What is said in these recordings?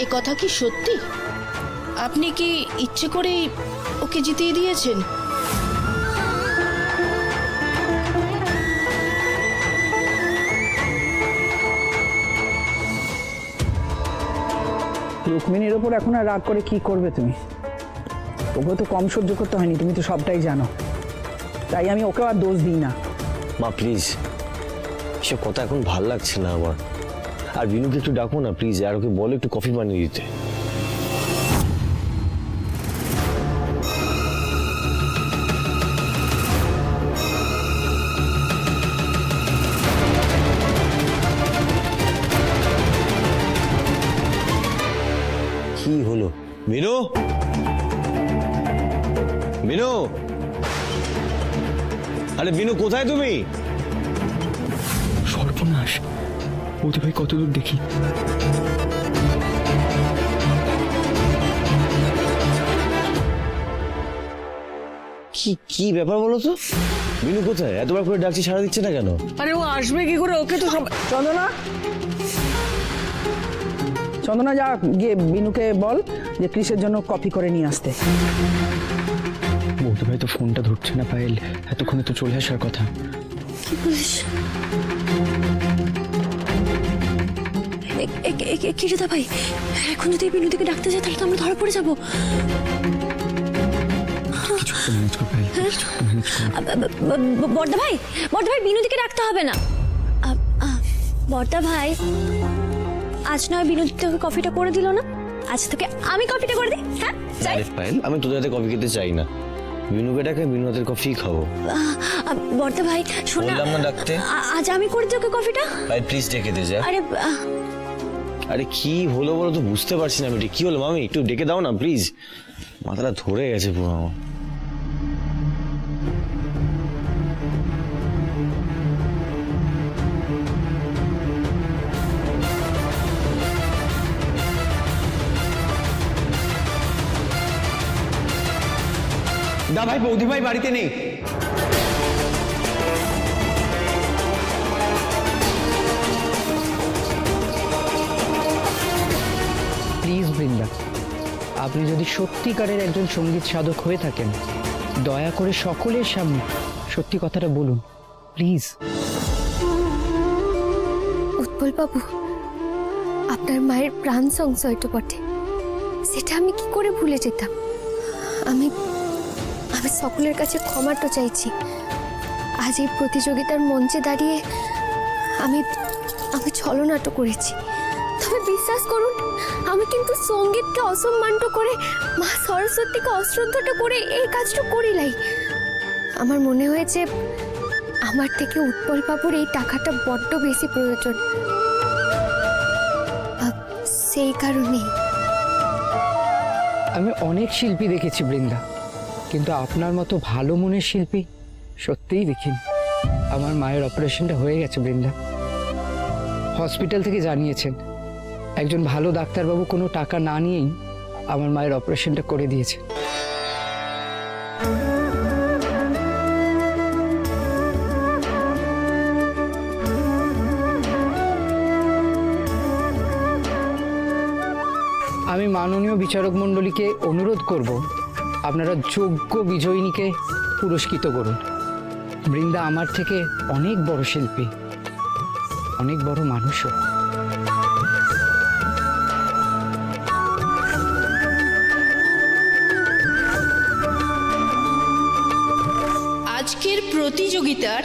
এ কথা কি সত্যি? আপনি কি ইচ্ছে করেই ওকে জিতিয়ে দিয়েছেন? রুক্মিণীর ওপর এখন আর রাগ করে কি করবে তুমি? ওকে তো কম সহ্য করতে হয়নি, তুমি তো সবটাই জানো। তাই আমি ওকে আর দোষ দিই না। মা প্লিজ, এসব কথা এখন ভাল লাগছে না আমার। আর বিনুকে একটু ডাকো না প্লিজ, আর ওকে বলো একটু কফি বানিয়ে দিতে। কি হলো বিনু? বিনু, আরে বিনু কোথায় তুমি? সর্বনাশ, বৌদি ভাই কতদূর দেখি। কি কি ব্যাপার বলো তো? বিনু কোথায়? এতবার করে ডাকছি, সাড়া দিচ্ছে না কেন? আরে ও আসবে কি করে? ওকে তো সব চন্দনা, চন্দনা যা গিয়ে বিনুকে বল যে ক্রিসের জন্য কফি করে নিয়ে আসতে। বৌদি ভাই তো ফোনটা ধরছে না পায়েল, এতক্ষণে তো চলে আসার কথা। কি বলিস? কিরিদা ভাই, এখন যদি বিনুদিকে ডাকতে যায় তাহলে তো আমরা ধরা পড়ে যাবো। বড়দা ভাই, বড়দা ভাই, বিনুদিকে ডাকতে হবে না। বড়দা ভাই, আজ নয় বিনুদি তোকে কফিটা করে দিল না, আজ তোকে আমি কফিটা করে দিই। হ্যাঁ চাই। পায়েল, আমি তোদের হাতে কফি খেতে চাই না। বিনুকে ডাকে, বিনু হাতের কফি খাবো। বড়দা ভাই শোন না, বললাম না ডাকতে। আজ আমি করে দিই ওকে কফিটা। ভাই প্লিজ ডেকে দে যা। আরে আরে কি হলো বলো তো, বুঝতে পারছি না আমি। কি হলো মামি? একটু ডেকে দাও না প্লিজ, মাথাটা ধরে গেছে পুরো আমার। দা ভাই, বৌদি ভাই বাড়িতে নেই। প্লিজ বৃন্দা, আপনি যদি সত্যিকারের একজন সঙ্গীত সাধক হয়ে থাকেন, দয়া করে সকলের সামনে সত্যি কথাটা বলুন প্লিজ। উৎপল বাবু, আপনার মায়ের প্রাণ সংশয়টা বটে, সেটা আমি কি করে ভুলে যেতাম। আমি আমি সকলের কাছে ক্ষমাটো চাইছি। আজ এই প্রতিযোগিতার মঞ্চে দাঁড়িয়ে আমি আমি ছলনাটো করেছি। তবে বিশ্বাস করুন, আমি কিন্তু সঙ্গীতকে অসম্মানটা করে, মা সরস্বতীকে অশ্রদ্ধাটা করে এই কাজটা করিলাই। আমার মনে হয়েছে আমার থেকে উৎপল বাবুর এই টাকাটা বড্ড বেশি প্রয়োজন, সেই কারণেই। আমি অনেক শিল্পী দেখেছি বৃন্দা, কিন্তু আপনার মতো ভালো মনের শিল্পী সত্যিই দেখিনি। আমার মায়ের অপারেশনটা হয়ে গেছে বৃন্দা, হসপিটাল থেকে জানিয়েছেন একজন ভালো ডাক্তারবাবু কোনো টাকা না নিয়েই আমার মায়ের অপারেশনটা করে দিয়েছে। আমি মাননীয় বিচারক মণ্ডলীকে অনুরোধ করব, আপনারা যোগ্য বিজয়িনীকে পুরস্কৃত করুন। বৃন্দা আমার থেকে অনেক বড় শিল্পী, অনেক বড় মানুষও। আজকের প্রতিযোগিতার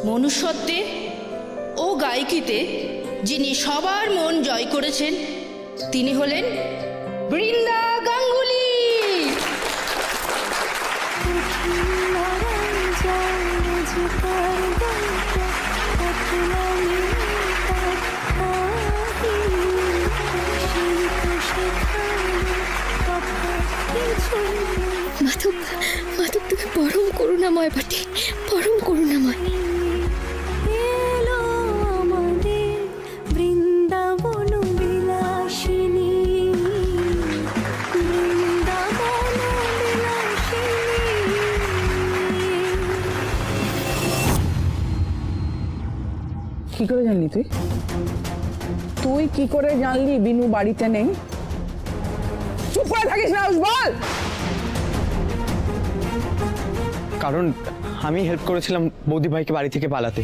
মনুষ্যত্বে ও গায়কিতে যিনি সবার মন জয় করেছেন তিনি হলেন বৃন্দা গাঙ্গুলি। মাধব, মাধব তুমি পরম করুণাময় বটে, পরম করুণাময়। কি করে জানলি তুই? তুই কি করে জানলি বিনু বাড়িতে নেই? চুপ করে থাকিস না, বল। কারণ আমি হেল্প করেছিলাম বৌদি ভাইকে বাড়ি থেকে পালাতে।